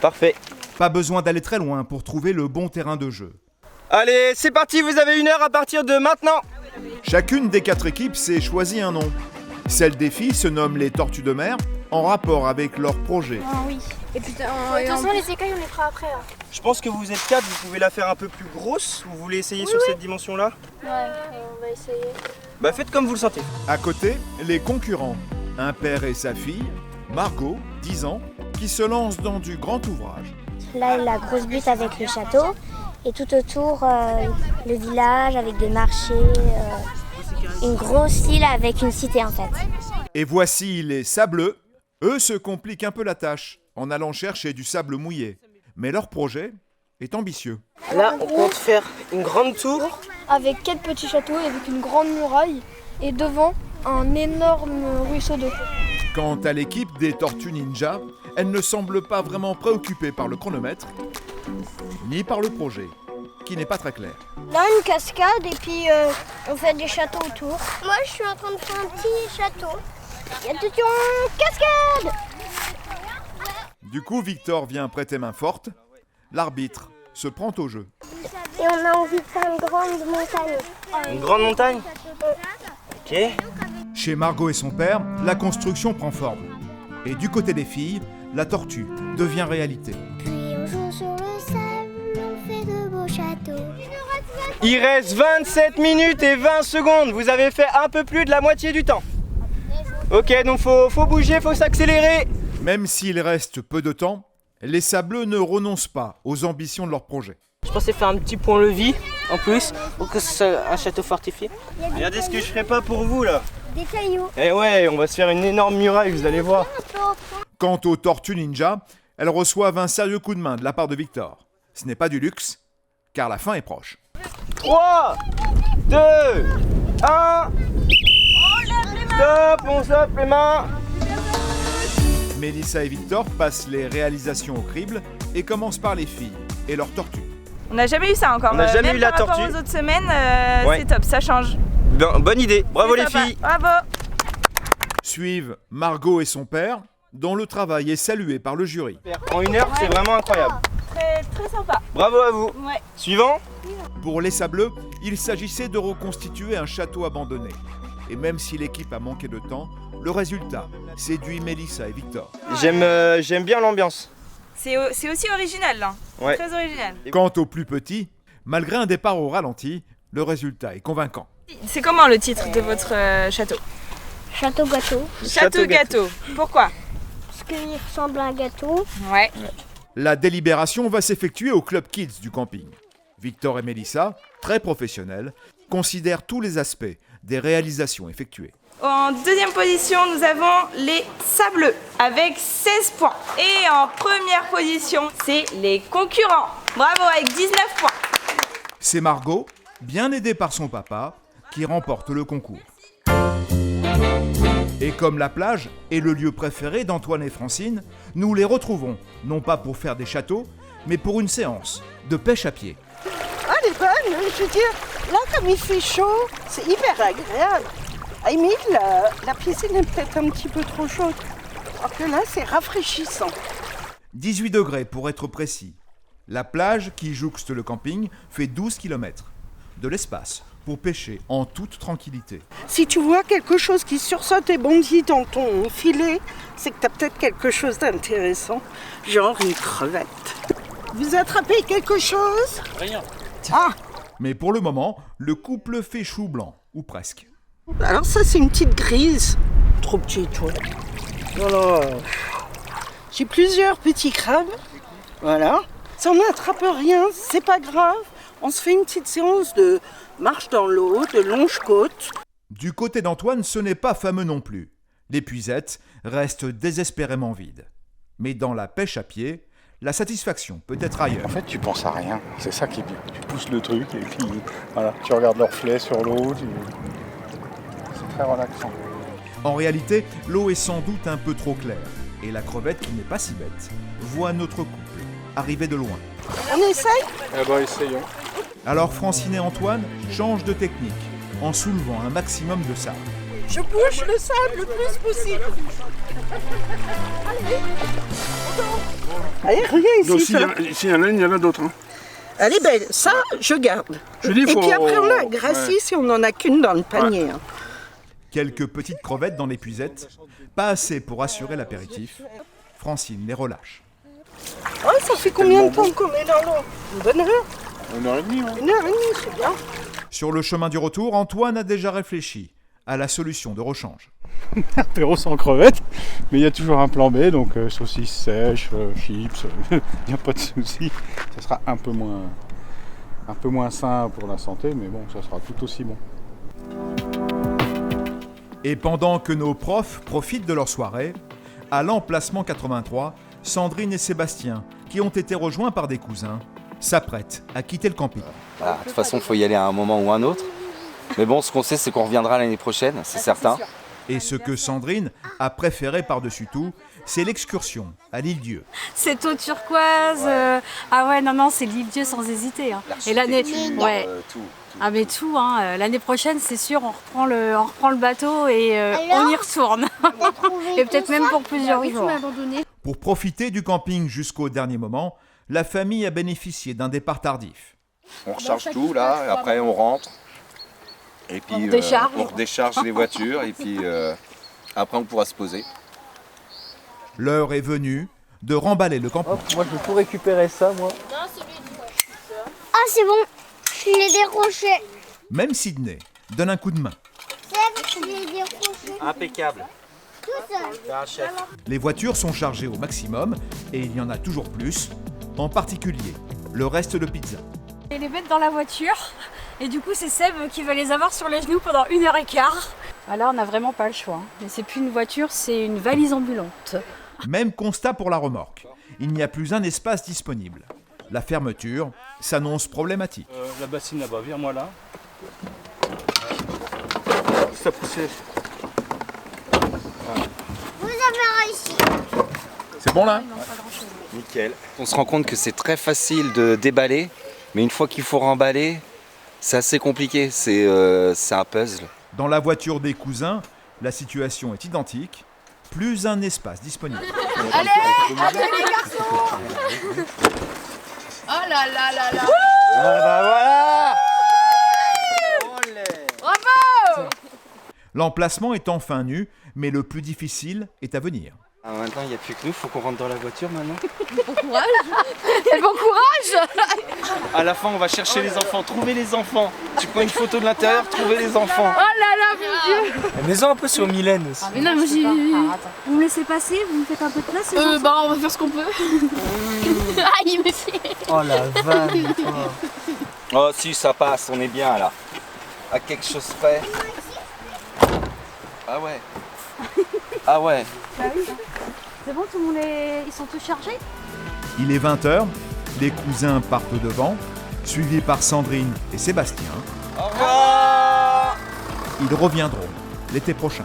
parfait. Pas besoin d'aller très loin pour trouver le bon terrain de jeu. Allez, c'est parti, vous avez 1 heure à partir de maintenant. Chacune des 4 équipes s'est choisi un nom. Celle des filles se nomme les Tortues de mer, en rapport avec leur projet. Ah oui. Et puis, de toute façon, les écailles, on les fera après. Hein. Je pense que vous êtes 4, vous pouvez la faire un peu plus grosse. Vous voulez essayer sur cette dimension-là? Ouais, on va essayer. Bah faites comme vous le sentez. À côté, les concurrents. Un père et sa fille, Margot, 10 ans, qui se lancent dans du grand ouvrage. Là, la grosse butte avec le château et tout autour, le village avec des marchés, une grosse île avec une cité en fait. Et voici les sableux. Eux se compliquent un peu la tâche en allant chercher du sable mouillé. Mais leur projet est ambitieux. Là, on compte faire une grande tour. Avec 4 petits châteaux et avec une grande muraille et devant un énorme ruisseau d'eau. Quant à l'équipe des Tortues Ninja, elle ne semble pas vraiment préoccupée par le chronomètre, ni par le projet, qui n'est pas très clair. Là, une cascade et puis on fait des châteaux autour. Moi, je suis en train de faire un petit château. Attention, cascade! Du coup, Victor vient prêter main forte. L'arbitre se prend au jeu. Et on a envie de faire une grande montagne. Une grande montagne? Ok. Chez Margot et son père, la construction prend forme. Et du côté des filles, la tortue devient réalité. Puis on joue sur le sable, on fait de beaux châteaux. Il reste 27 minutes et 20 secondes. Vous avez fait un peu plus de la moitié du temps. Ok, donc faut bouger, faut s'accélérer. Même s'il reste peu de temps, les sableux ne renoncent pas aux ambitions de leur projet. Je pensais faire un petit pont-levis en plus pour que ce soit un château fortifié. Regardez ce que je ferai pas pour vous là. Des cailloux. Eh ouais, on va se faire une énorme muraille, vous allez voir. Quant aux Tortues Ninja, elles reçoivent un sérieux coup de main de la part de Victor. Ce n'est pas du luxe, car la fin est proche. 3, 2, 1. Stop, on stoppe les mains. Mélissa et Victor passent les réalisations au crible et commencent par les filles et leurs tortues. On n'a jamais eu ça encore. On n'a jamais eu la tortue. Par rapport aux autres semaines, c'est top, ça change. Bonne idée, bravo les filles. Bravo. Suivent Margot et son père, dont le travail est salué par le jury. En 1 heure, c'est vraiment incroyable. Très, très sympa. Bravo à vous. Ouais. Suivant. Pour les sableux, il s'agissait de reconstituer un château abandonné. Et même si l'équipe a manqué de temps, le résultat séduit Mélissa et Victor. J'aime bien l'ambiance. C'est aussi original là. Ouais. Très original. Quant aux plus petits, malgré un départ au ralenti, le résultat est convaincant. C'est comment le titre de votre château? Château gâteau. Château gâteau. Pourquoi? Parce qu'il ressemble à un gâteau. Ouais. La délibération va s'effectuer au Club Kids du camping. Victor et Mélissa, très professionnels, considèrent tous les aspects des réalisations effectuées. En deuxième position, nous avons les sableux avec 16 points. Et en première position, c'est les concurrents. Bravo avec 19 points. C'est Margot, bien aidée par son papa, qui remporte le concours. Et comme la plage est le lieu préféré d'Antoine et Francine, nous les retrouvons, non pas pour faire des châteaux, mais pour une séance de pêche à pied. Ah, elle est bonne, je veux dire, là comme il fait chaud, c'est hyper agréable. À la limite, la piscine est peut-être un petit peu trop chaude. Alors que là, c'est rafraîchissant. 18 degrés pour être précis. La plage qui jouxte le camping fait 12 km. De l'espace pour pêcher en toute tranquillité. Si tu vois quelque chose qui sursaute et bondit dans ton filet, c'est que tu as peut-être quelque chose d'intéressant, genre une crevette. Vous attrapez quelque chose? Rien. Ah! Mais pour le moment, le couple fait chou blanc, ou presque. Alors ça, c'est une petite grise. Trop petite, ouais. Voilà. J'ai plusieurs petits crabes. Voilà. Si on n'attrape rien, c'est pas grave. On se fait une petite séance de marche dans l'eau, de longe-côte. Du côté d'Antoine, ce n'est pas fameux non plus. L'épuisette reste désespérément vide. Mais dans la pêche à pied, la satisfaction peut être ailleurs. En fait, tu penses à rien. C'est ça qui est bien. Tu pousses le truc et puis voilà, tu regardes le reflet sur l'eau. C'est très relaxant. En réalité, l'eau est sans doute un peu trop claire. Et la crevette, qui n'est pas si bête, voit notre couple arriver de loin. On essaye? Eh ben, essayons. Alors Francine et Antoine changent de technique en soulevant un maximum de sable. Je bouge le sable le plus possible. Allez, reviens ici. S'il y en a une, il y en a d'autres. Hein. Allez, ben ça, je garde. Je dis, et puis après, on la gracie si on n'en a qu'une dans le panier. Ouais. Quelques petites crevettes dans l'épuisette, pas assez pour assurer l'apéritif. Francine les relâche. Oh, ça fait combien de temps qu'on est dans l'eau? Une bonne heure? 1h30. Ouais. 1h30, c'est bien. Sur le chemin du retour, Antoine a déjà réfléchi à la solution de rechange. apéro sans crevettes, mais il y a toujours un plan B, donc saucisses sèches, chips, il n'y a pas de souci. Ça sera un peu moins sain pour la santé, mais bon, ça sera tout aussi bon. Et pendant que nos profs profitent de leur soirée, à l'emplacement 83, Sandrine et Sébastien, qui ont été rejoints par des cousins, s'apprêtent à quitter le camping. Voilà, de toute façon, il faut y aller à un moment ou un autre. Mais bon, ce qu'on sait, c'est qu'on reviendra l'année prochaine, c'est certain. Et ce que Sandrine a préféré par-dessus tout, c'est l'excursion à l'Île-Dieu. Cette eau turquoise, ah ouais, non, c'est l'Île-Dieu sans hésiter. Hein. Et l'année, ouais. Tout. Ah mais tout, hein. L'année prochaine, c'est sûr, on reprend le bateau et on y retourne. Et peut-être même pour plusieurs jours. Pour profiter du camping jusqu'au dernier moment, la famille a bénéficié d'un départ tardif. On recharge tout là, et après on rentre. Et puis on redécharge les voitures et puis après on pourra se poser. L'heure est venue de remballer le camping. Moi je peux tout récupérer ça, moi. Ah c'est bon, je l'ai décroché. Même Sydney donne un coup de main. Je l'ai décroché. Impeccable. Tout seul. Les voitures sont chargées au maximum et il y en a toujours plus, en particulier le reste de pizza. Et les mettre dans la voiture. Et du coup, c'est Seb qui va les avoir sur les genoux pendant 1h15. Là, on n'a vraiment pas le choix. Mais c'est plus une voiture, c'est une valise ambulante. Même constat pour la remorque. Il n'y a plus un espace disponible. La fermeture s'annonce problématique. La bassine là-bas, viens-moi là. Ça poussait. Vous avez réussi. C'est bon là ? Nickel. On se rend compte que c'est très facile de déballer, mais une fois qu'il faut remballer, c'est assez compliqué, c'est un puzzle. Dans la voiture des cousins, la situation est identique. Plus un espace disponible. Allez les garçons. Oh là là là là. Ah bah voilà. Bravo. L'emplacement est enfin nu, mais le plus difficile est à venir. Maintenant, il n'y a plus que nous, il faut qu'on rentre dans la voiture maintenant. Bon courage. Et bon courage. À la fin, on va chercher les enfants, trouver les enfants. Tu prends une photo de l'intérieur, trouver les enfants. Oh là là, mon Dieu. La maison un peu sur Mylène aussi. Mais non, vous me laissez passer, vous me faites un peu de place. On va faire ce qu'on peut. Ah, il me fait. Oh la vanne. Oh si, ça passe, on est bien là. À quelque chose près. Ah ouais. Ah ouais. Bah oui. C'est bon, tout le monde ils sont tous chargés? Il est 20h, les cousins partent devant, suivis par Sandrine et Sébastien. Au revoir. Ils reviendront l'été prochain.